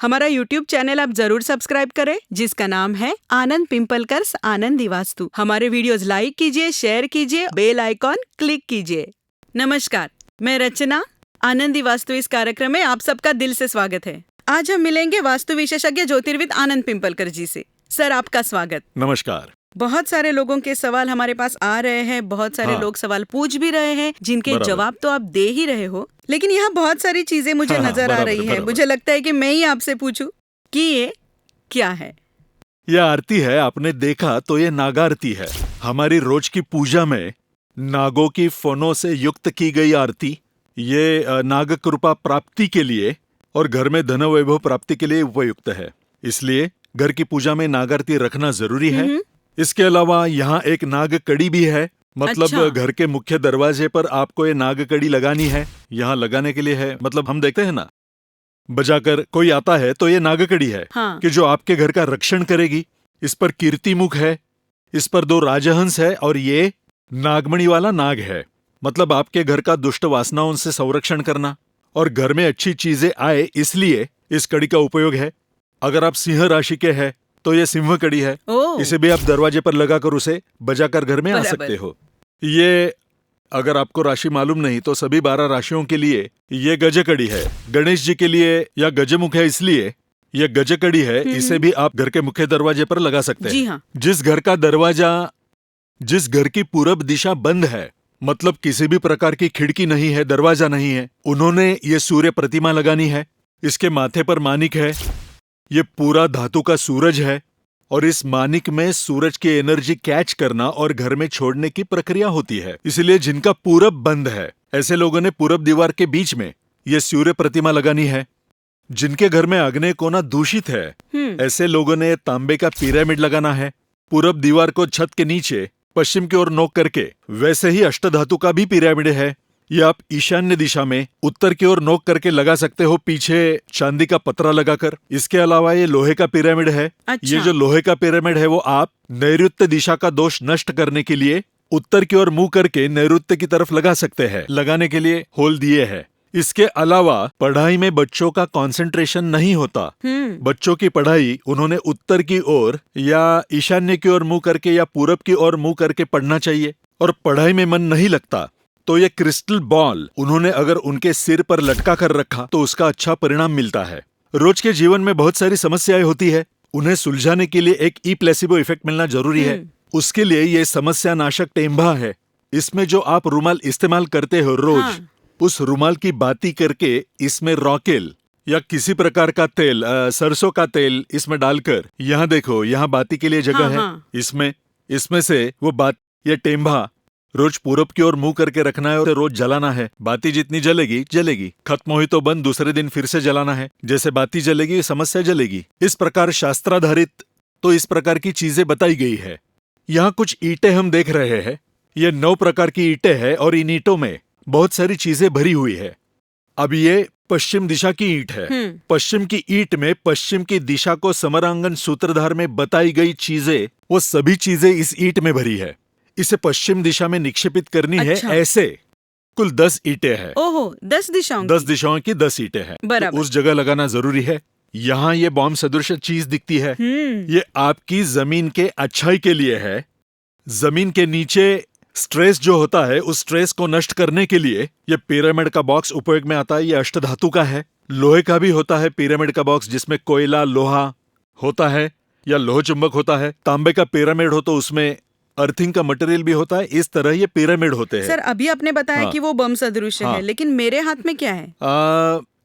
हमारा YouTube channel आप जरूर सब्सक्राइब करें, जिसका नाम है आनंद पिंपलकर्स आनंदी वास्तु। हमारे वीडियोस लाइक कीजिए, शेयर कीजिए, बेल आइकॉन क्लिक कीजिए। नमस्कार, मैं रचना। आनंदी वास्तु इस कार्यक्रम में आप सबका दिल से स्वागत है। आज हम मिलेंगे वास्तु विशेषज्ञ ज्योतिर्विद आनंद पिंपलकर जी से। सर, आपका स्वागत। नमस्कार। बहुत सारे लोगों के सवाल हमारे पास आ रहे हैं, बहुत सारे लोग सवाल पूछ भी रहे हैं, जिनके जवाब तो आप दे ही रहे हो, लेकिन यहाँ बहुत सारी चीजें मुझे नजर आ रही है। मुझे लगता है कि मैं ही आपसे पूछूं कि ये क्या है। यह आरती है, आपने देखा तो ये नागारती है। हमारी रोज की पूजा में नागों की फनों से युक्त की गई आरती। ये नाग कृपा प्राप्ति के लिए और घर में धन वैभव प्राप्ति के लिए उपयुक्त है, इसलिए घर की पूजा में नागारती रखना जरूरी है। इसके अलावा यहाँ एक नाग कड़ी भी है, मतलब घर के मुख्य दरवाजे पर आपको ये नाग कड़ी लगानी है। यहाँ लगाने के लिए है, मतलब हम देखते हैं ना, बजाकर कोई आता है तो ये नाग कड़ी है कि जो आपके घर का रक्षण करेगी। इस पर कीर्ति मुख है, इस पर 2 राजहंस है और ये नागमणि वाला नाग है, मतलब आपके घर का दुष्ट वासनाओं से संरक्षण करना और घर में अच्छी चीजें आए, इसलिए इस कड़ी का उपयोग है। अगर आप सिंह राशि के हैं तो ये सिंह कड़ी है, इसे भी आप दरवाजे पर लगाकर उसे बजाकर घर में आ सकते हो। ये अगर आपको राशि मालूम नहीं तो सभी 12 राशियों के लिए ये गज कड़ी है। गणेश जी के लिए या गजमुख है, इसलिए यह गज कड़ी है। इसे भी आप घर के मुख्य दरवाजे पर लगा सकते हैं। हाँ। जिस घर की पूरब दिशा बंद है, मतलब किसी भी प्रकार की खिड़की नहीं है, दरवाजा नहीं है, उन्होंने ये सूर्य प्रतिमा लगानी है। इसके माथे पर मानिक है, ये पूरा धातु का सूरज है और इस मानिक में सूरज की एनर्जी कैच करना और घर में छोड़ने की प्रक्रिया होती है। इसलिए जिनका पूरब बंद है, ऐसे लोगों ने पूरब दीवार के बीच में ये सूर्य प्रतिमा लगानी है। जिनके घर में आग्नेय कोना दूषित है, ऐसे लोगों ने तांबे का पिरामिड लगाना है पूरब दीवार को छत के नीचे पश्चिम की ओर नोक करके। वैसे ही अष्टधातु का भी पिरामिड है, ये आप ईशान्य दिशा में उत्तर की ओर नोक करके लगा सकते हो, पीछे चांदी का पतरा लगाकर। इसके अलावा ये लोहे का पिरामिड है। ये जो लोहे का पिरामिड है वो आप नैऋत्य दिशा का दोष नष्ट करने के लिए उत्तर की ओर मुंह करके नैऋत्य की तरफ लगा सकते हैं। लगाने के लिए होल दिए है। इसके अलावा पढ़ाई में बच्चों का कंसंट्रेशन नहीं होता। बच्चों की पढ़ाई उन्होंने उत्तर की ओर या ईशान्य की ओर मुंह करके या पूरब की ओर मुंह करके पढ़ना चाहिए, और पढ़ाई में मन नहीं लगता तो ये क्रिस्टल बॉल उन्होंने अगर उनके सिर पर लटका कर रखा तो उसका अच्छा परिणाम मिलता है। रोज के जीवन में बहुत सारी समस्याएं होती है, उन्हें सुलझाने के लिए एक ई प्लेसिबो इफेक्ट मिलना जरूरी है। उसके लिए ये समस्या नाशक टेम्बा है। इसमें जो आप रुमाल इस्तेमाल करते हो रोज, उस रुमाल की बाती करके इसमें रॉकेल या किसी प्रकार का तेल, सरसों का तेल इसमें डालकर, यहाँ देखो, यहाँ बाती के लिए जगह है, इसमें से वो बात, ये टेम्बा रोज पूरब की ओर मुंह करके रखना है और रोज जलाना है। बाती जितनी जलेगी, खत्म हुई तो बंद, दूसरे दिन फिर से जलाना है। जैसे बाती जलेगी समस्या जलेगी। इस प्रकार शास्त्राधारित तो इस प्रकार की चीजें बताई गई है। यहाँ कुछ ईंटें हम देख रहे हैं, ये 9 प्रकार की ईंटें हैं और इन ईंटों में बहुत सारी चीजें भरी हुई है। अब ये पश्चिम दिशा की ईंट है। पश्चिम की ईंट में पश्चिम की दिशा को समरांगन सूत्रधार में बताई गई चीजें, वो सभी चीजें इस ईंट में भरी है। इसे पश्चिम दिशा में निक्षेपित करनी है। ऐसे कुल 10 ईंटें हैं। ओहो, 10 दिशाओं की 10 ईंटें हैं, तो उस जगह लगाना जरूरी है। यहाँ ये बॉम्ब सदृश चीज दिखती है, ये आपकी जमीन के अच्छाई के लिए है। जमीन के नीचे स्ट्रेस जो होता है, उस स्ट्रेस को नष्ट करने के लिए ये पिरामिड का बॉक्स उपयोग में आता है। ये अष्टधातु का है। लोहे का भी होता है पिरामिड का बॉक्स, जिसमें कोयला, लोहा होता है या लोह चुंबक होता है। तांबे का पिरामिड हो तो उसमें अर्थिंग का मटेरियल भी होता है। इस तरह ये पिरामिड होते हैं। सर, अभी आपने बताया कि वो बम सदृश है, लेकिन मेरे हाथ में क्या है?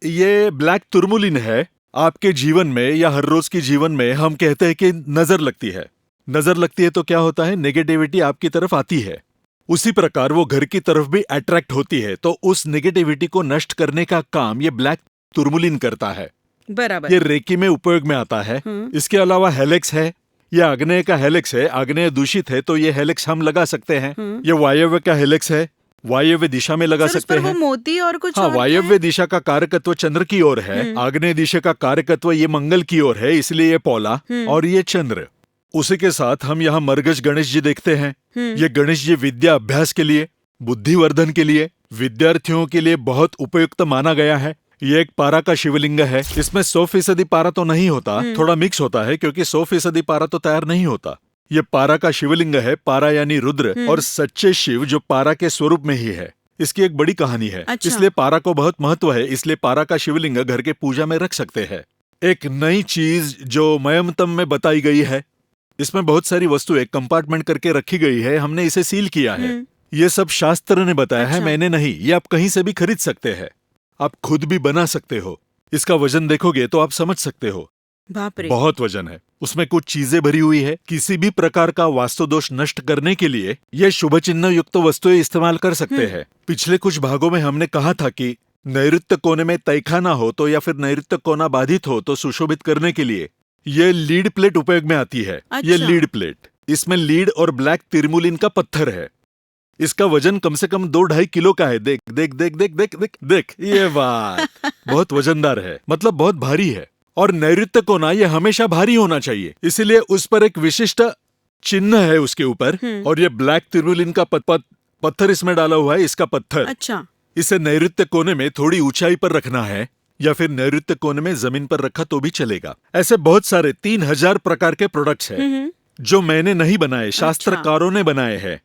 ये ब्लैक तुरमुलिन है। आपके जीवन में या हर रोज के जीवन में हम कहते हैं कि नजर लगती है। नजर लगती है तो क्या होता है, नेगेटिविटी आपकी तरफ आती है। उसी प्रकार वो घर की तरफ भी अट्रैक्ट होती है, तो उस नेगेटिविटी को नष्ट करने का काम ये ब्लैक तुरमुलिन करता है। बराबर। ये रेकी में उपयोग में आता है। इसके अलावा हेलेक्स है, ये आग्नेय का हेलेक्स है। आग्नेय दूषित है तो ये हेलेक्स हम लगा सकते हैं। ये वायव्य का हेलेक्स है, वायव्य दिशा में लगा सकते हैं। वो मोती और कुछ और वायव्य दिशा का कारकत्व चंद्र की ओर है, आग्नेय दिशा का कारकत्व ये मंगल की ओर है, इसलिए ये पौला और ये चंद्र। उसी के साथ हम यहाँ मरगज गणेश जी देखते हैं। ये गणेश जी विद्या अभ्यास के लिए, बुद्धिवर्धन के लिए, विद्यार्थियों के लिए बहुत उपयुक्त माना गया है। ये एक पारा का शिवलिंग है। इसमें 100% पारा तो नहीं होता, थोड़ा मिक्स होता है, क्योंकि 100% पारा तो तैयार नहीं होता। ये पारा का शिवलिंग है। पारा यानी रुद्र और सच्चे शिव जो पारा के स्वरूप में ही है। इसकी एक बड़ी कहानी है। अच्छा। इसलिए पारा को बहुत महत्व है। इसलिए पारा का शिवलिंग घर के पूजा में रख सकते हैं। एक नई चीज जो मयमतम में बताई गई है, इसमें बहुत सारी वस्तुएं कंपार्टमेंट करके रखी गई है। हमने इसे सील किया है। ये सब शास्त्र ने बताया है, अच्छा। मैंने नहीं। ये आप कहीं से भी खरीद सकते हैं, आप खुद भी बना सकते हो। इसका वजन देखोगे तो आप समझ सकते हो, बाप रे। बहुत वजन है। उसमें कुछ चीजें भरी हुई है। किसी भी प्रकार का वास्तु दोष नष्ट करने के लिए ये शुभ चिन्ह युक्त वस्तुएं इस्तेमाल कर सकते हैं। पिछले कुछ भागों में हमने कहा था कि नैऋत्य कोने में तैखाना हो तो या फिर नैऋत्य कोना बाधित हो तो सुशोभित करने के लिए ये लीड प्लेट उपयोग में आती है। अच्छा। ये लीड प्लेट, इसमें लीड और ब्लैक तिरमुलिन का पत्थर है। इसका वजन कम से कम 2-2.5 किलो का है। देख देख देख देख देख देख देख, ये बात बहुत वजनदार है, मतलब बहुत भारी है। और नैऋत्य कोना ये हमेशा भारी होना चाहिए, इसीलिए उस पर एक विशिष्ट चिन्ह है उसके ऊपर। और ये ब्लैक तिरमुलिन का पत्थर इसमें डाला हुआ है। इसका पत्थर, अच्छा। इसे नैऋत्य कोने में थोड़ी ऊंचाई पर रखना है, या फिर नैऋत्य कोने में जमीन पर रखा तो भी चलेगा। ऐसे बहुत सारे 3000 प्रकार के प्रोडक्ट्स हैं जो मैंने नहीं बनाए, शास्त्रकारों ने बनाए हैं,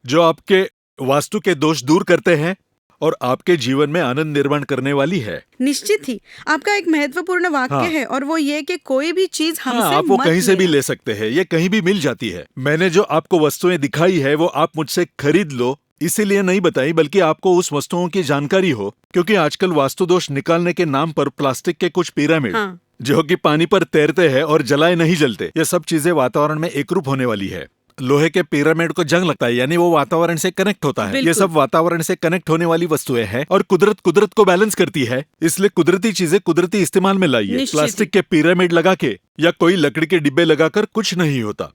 जो आपके वास्तु के दोष दूर करते हैं और आपके जीवन में आनंद निर्माण करने वाली है। निश्चित ही आपका एक महत्वपूर्ण वाक्य हाँ। है, और वो ये कि कोई भी चीज हमसे हाँ, आप वो मत कहीं से भी लेना। ले सकते हैं, ये कहीं भी मिल जाती है। मैंने जो आपको वस्तुएं दिखाई है वो आप मुझसे खरीद लो इसीलिए नहीं बताई, बल्कि आपको उस वस्तुओं की जानकारी हो। क्योंकि आजकल वास्तु दोष निकालने के नाम पर प्लास्टिक के कुछ पिरामिड हाँ। जो कि पानी पर तैरते हैं और जलाए नहीं जलते, ये सब चीजें वातावरण में एकरूप होने वाली है। लोहे के पिरामिड को जंग लगता है, यानी वो वातावरण से कनेक्ट होता है। ये सब वातावरण से कनेक्ट होने वाली वस्तुएं हैं और कुदरत को बैलेंस करती है। इसलिए कुदरती चीजें कुदरती इस्तेमाल में लाइए। निश्चित प्लास्टिक के पिरामिड लगा के या कोई लकड़ी के डिब्बे लगाकर कुछ नहीं होता।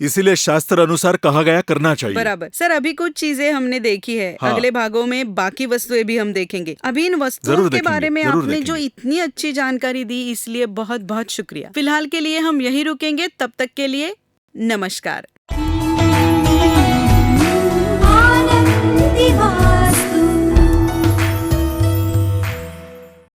इसीलिए शास्त्र अनुसार कहा गया करना चाहिए। बराबर। सर, अभी कुछ चीजें हमने देखी है। हाँ। अगले भागों में बाकी वस्तुएं भी हम देखेंगे। अभी इन वस्तुओं जरूर के देखेंगे, बारे में जरूर आपने जो देखेंगे। इतनी अच्छी जानकारी दी, इसलिए बहुत बहुत शुक्रिया। फिलहाल के लिए हम यही रुकेंगे, तब तक के लिए नमस्कार। आनंद दीवार।